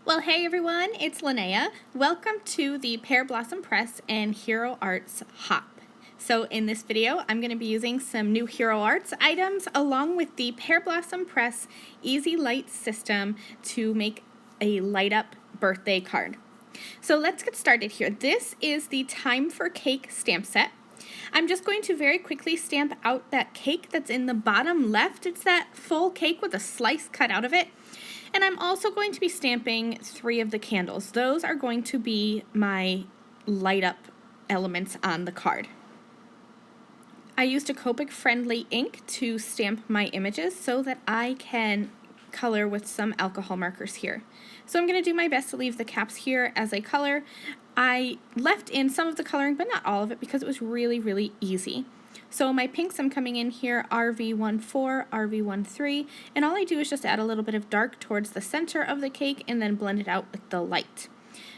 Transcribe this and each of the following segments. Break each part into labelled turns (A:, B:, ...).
A: Well, hey everyone, it's Lynnea. Welcome to the Pear Blossom Press and Hero Arts Hop. So in this video, I'm going to be using some new Hero Arts items along with the Pear Blossom Press Easy Light system to make a light up birthday card. So let's get started here. This is the Time for Cake stamp set. I'm just going to very quickly stamp out that cake that's in the bottom left. It's that full cake with a slice cut out of it. And I'm also going to be stamping 3 of the candles. Those are going to be my light up elements on the card. I used a Copic friendly ink to stamp my images so that I can color with some alcohol markers here. So I'm going to do my best to leave the caps here as I color. I left in some of the coloring, but not all of it, because it was really easy. So my pinks, I'm coming in here RV14, RV13, and all I do is just add a little bit of dark towards the center of the cake and then blend it out with the light.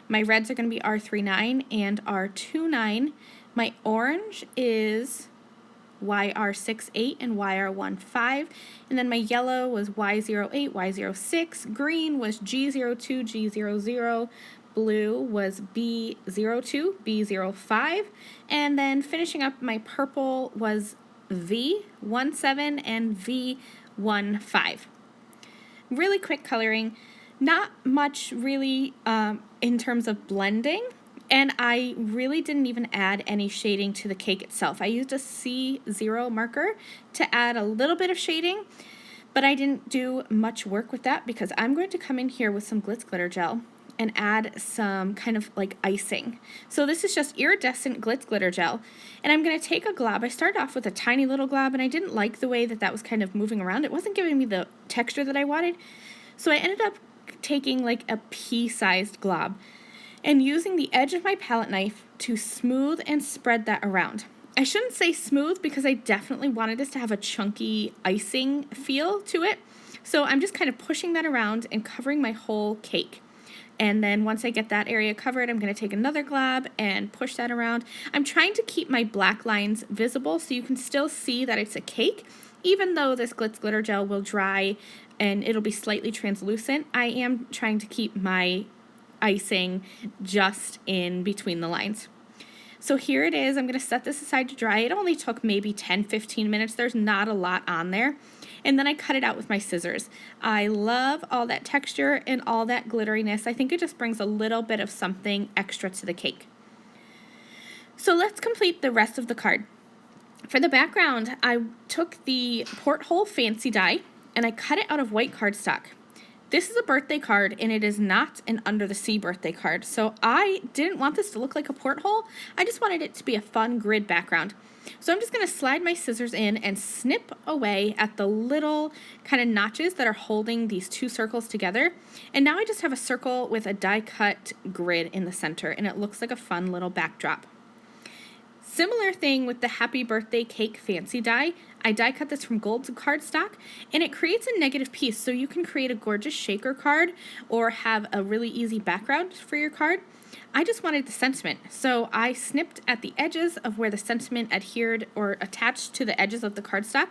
A: My reds are going to be R39 and R29. My orange is YR68 and YR15, and then my yellow was Y08, Y06, green was G02, G00, blue was B02, B05, and then finishing up my purple was V17 and V15. Really quick coloring, not much really in terms of blending, and I really didn't even add any shading to the cake itself. I used a C0 marker to add a little bit of shading, but I didn't do much work with that because I'm going to come in here with some glitz glitter gel and add some kind of like icing. So this is just iridescent glitz glitter gel, and I'm going to take a glob. I started off with a tiny little glob, and I didn't like the way that that was kind of moving around. It wasn't giving me the texture that I wanted, so I ended up taking like a pea-sized glob and using the edge of my palette knife to smooth and spread that around. I shouldn't say smooth because I definitely wanted this to have a chunky icing feel to it, so I'm just kind of pushing that around and covering my whole cake. And then once I get that area covered, I'm going to take another glob and push that around. I'm trying to keep my black lines visible so you can still see that it's a cake. Even though this glitz glitter gel will dry and it'll be slightly translucent, I am trying to keep my icing just in between the lines. So here it is. I'm going to set this aside to dry. It only took maybe 10-15 minutes. There's not a lot on there. And then I cut it out with my scissors. I love all that texture and all that glitteriness. I think it just brings a little bit of something extra to the cake. So let's complete the rest of the card. For the background, I took the porthole fancy die and I cut it out of white cardstock. This is a birthday card, and it is not an Under the Sea birthday card, so I didn't want this to look like a porthole. I just wanted it to be a fun grid background. So I'm just going to slide my scissors in and snip away at the little kind of notches that are holding these 2 circles together. And now I just have a circle with a die-cut grid in the center, and it looks like a fun little backdrop. Similar thing with the Happy Birthday Cake Fancy die. I die cut this from gold cardstock, and it creates a negative piece, so you can create a gorgeous shaker card or have a really easy background for your card. I just wanted the sentiment, so I snipped at the edges of where the sentiment adhered or attached to the edges of the cardstock,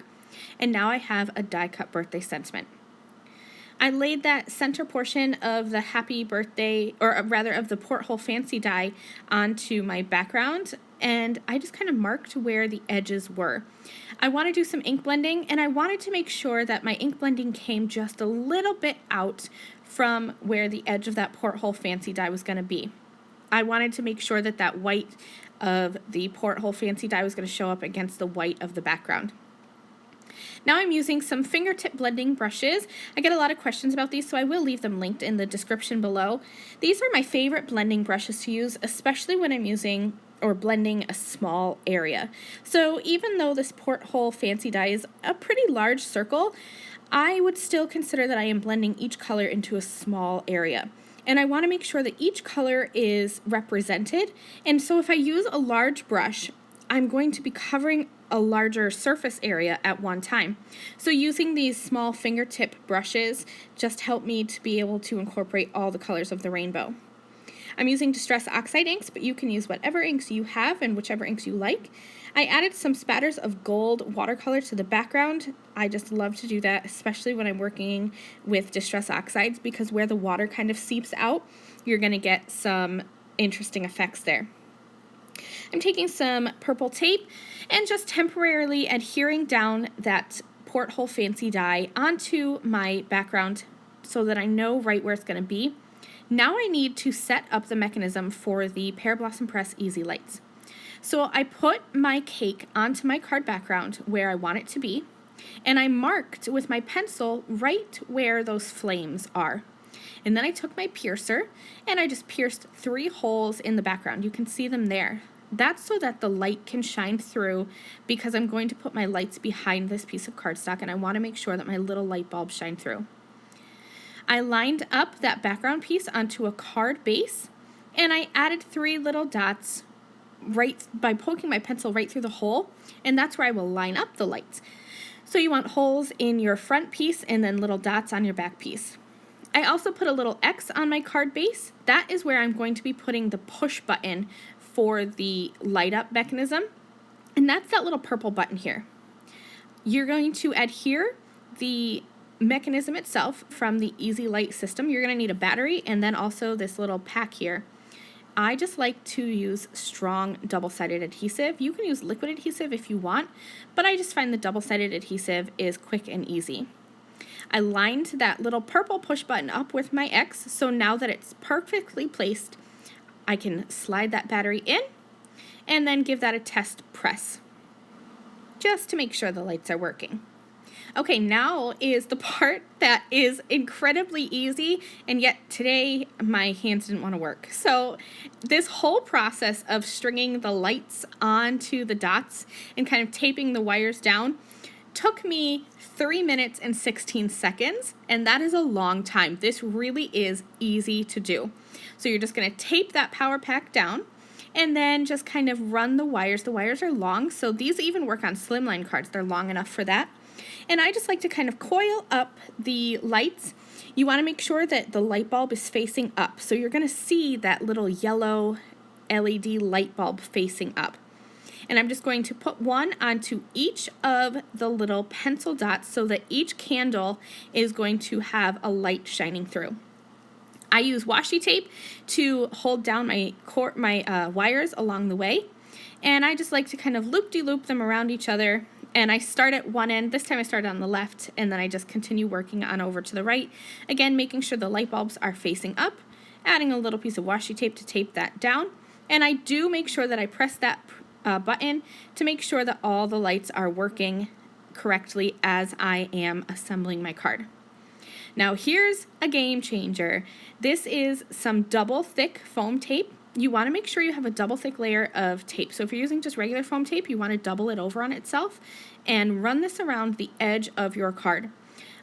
A: and now I have a die cut birthday sentiment. I laid that center portion of the Happy Birthday, or rather of the Porthole Fancy die, onto my background, and I just kind of marked where the edges were. I want to do some ink blending, and I wanted to make sure that my ink blending came just a little bit out from where the edge of that Porthole Fancy die was going to be. I wanted to make sure that that white of the Porthole Fancy die was going to show up against the white of the background. Now I'm using some fingertip blending brushes. I get a lot of questions about these, so I will leave them linked in the description below. These are my favorite blending brushes to use, especially when I'm using or blending a small area. So even though this Porthole Fancy die is a pretty large circle, I would still consider that I am blending each color into a small area. And I want to make sure that each color is represented. And so if I use a large brush, I'm going to be covering a larger surface area at one time. So using these small fingertip brushes just help me to be able to incorporate all the colors of the rainbow. I'm using Distress Oxide inks, but you can use whatever inks you have and whichever inks you like. I added some spatters of gold watercolor to the background. I just love to do that, especially when I'm working with Distress Oxides, because where the water kind of seeps out, you're going to get some interesting effects there. I'm taking some purple tape and just temporarily adhering down that porthole fancy die onto my background so that I know right where it's going to be. Now I need to set up the mechanism for the Pear Blossom Press Easy Lights. So I put my cake onto my card background where I want it to be, and I marked with my pencil right where those flames are. And then I took my piercer and I just pierced 3 holes in the background. You can see them there. That's so that the light can shine through, because I'm going to put my lights behind this piece of cardstock and I want to make sure that my little light bulbs shine through. I lined up that background piece onto a card base and I added 3 little dots right by poking my pencil right through the hole, and that's where I will line up the lights. So you want holes in your front piece and then little dots on your back piece. I also put a little X on my card base. That is where I'm going to be putting the push button for the light up mechanism, and that's that little purple button here. You're going to adhere the mechanism itself from the Easy Light system. You're going to need a battery and then also this little pack here. I just like to use strong double-sided adhesive. You can use liquid adhesive if you want, but I just find the double-sided adhesive is quick and easy. I lined that little purple push button up with my X, so now that it's perfectly placed, I can slide that battery in and then give that a test press, just to make sure the lights are working. Okay, now is the part that is incredibly easy, and yet today my hands didn't want to work. So this whole process of stringing the lights onto the dots and kind of taping the wires down took me 3 minutes and 16 seconds, and that is a long time. This really is easy to do. So you're just going to tape that power pack down and then just kind of run the wires. The wires are long, so these even work on slimline cards. They're long enough for that. And I just like to kind of coil up the lights. You want to make sure that the light bulb is facing up. So you're going to see that little yellow LED light bulb facing up. And I'm just going to put one onto each of the little pencil dots so that each candle is going to have a light shining through. I use washi tape to hold down my wires along the way. And I just like to kind of loop-de-loop them around each other. And I start at one end. This time I started on the left, and then I just continue working on over to the right. Again, making sure the light bulbs are facing up, adding a little piece of washi tape to tape that down. And I do make sure that I press that button to make sure that all the lights are working correctly as I am assembling my card. Now here's a game changer. This is some double thick foam tape. You want to make sure you have a double thick layer of tape. So if you're using just regular foam tape, you want to double it over on itself and run this around the edge of your card.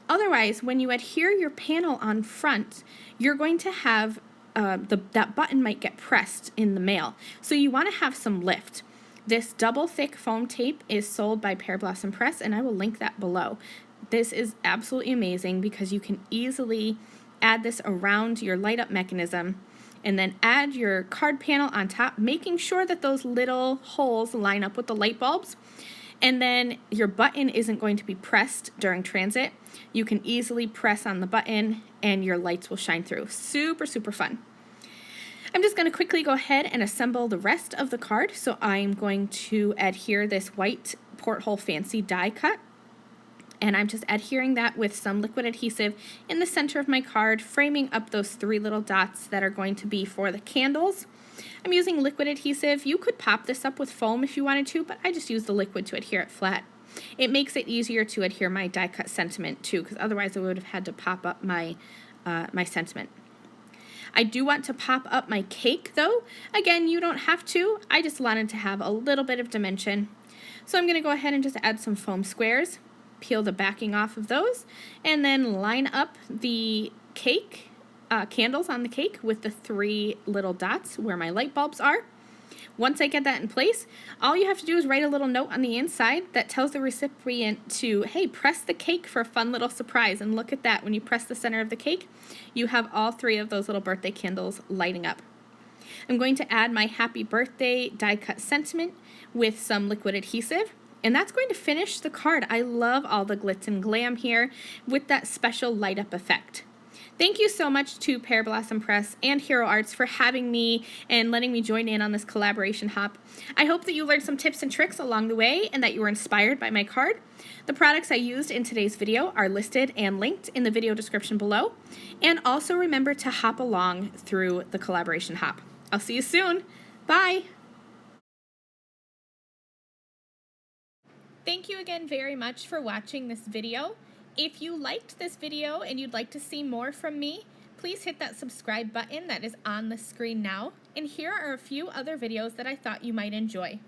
A: Otherwise, when you adhere your panel on front, you're going to have that button might get pressed in the mail. So you want to have some lift. This double thick foam tape is sold by Pear Blossom Press, and I will link that below. This is absolutely amazing because you can easily add this around your light up mechanism and then add your card panel on top, making sure that those little holes line up with the light bulbs. And then your button isn't going to be pressed during transit. You can easily press on the button and your lights will shine through. Super, super fun. I'm just going to quickly go ahead and assemble the rest of the card. So I'm going to adhere this white porthole fancy die cut. And I'm just adhering that with some liquid adhesive in the center of my card, framing up those 3 little dots that are going to be for the candles. I'm using liquid adhesive. You could pop this up with foam if you wanted to, but I just use the liquid to adhere it flat. It makes it easier to adhere my die cut sentiment too, because otherwise I would have had to pop up my sentiment. I do want to pop up my cake though. Again, you don't have to. I just wanted to have a little bit of dimension. So I'm going to go ahead and just add some foam squares, peel the backing off of those, and then line up the cake, candles on the cake with the 3 little dots where my light bulbs are. Once I get that in place, all you have to do is write a little note on the inside that tells the recipient to, hey, press the cake for a fun little surprise. And look at that, when you press the center of the cake, you have all 3 of those little birthday candles lighting up. I'm going to add my happy birthday die cut sentiment with some liquid adhesive, and that's going to finish the card. I love all the glitz and glam here with that special light up effect. Thank you so much to Pear Blossom Press and Hero Arts for having me and letting me join in on this collaboration hop. I hope that you learned some tips and tricks along the way and that you were inspired by my card. The products I used in today's video are listed and linked in the video description below. And also remember to hop along through the collaboration hop. I'll see you soon. Bye. Thank you again very much for watching this video. If you liked this video and you'd like to see more from me, please hit that subscribe button that is on the screen now. And here are a few other videos that I thought you might enjoy.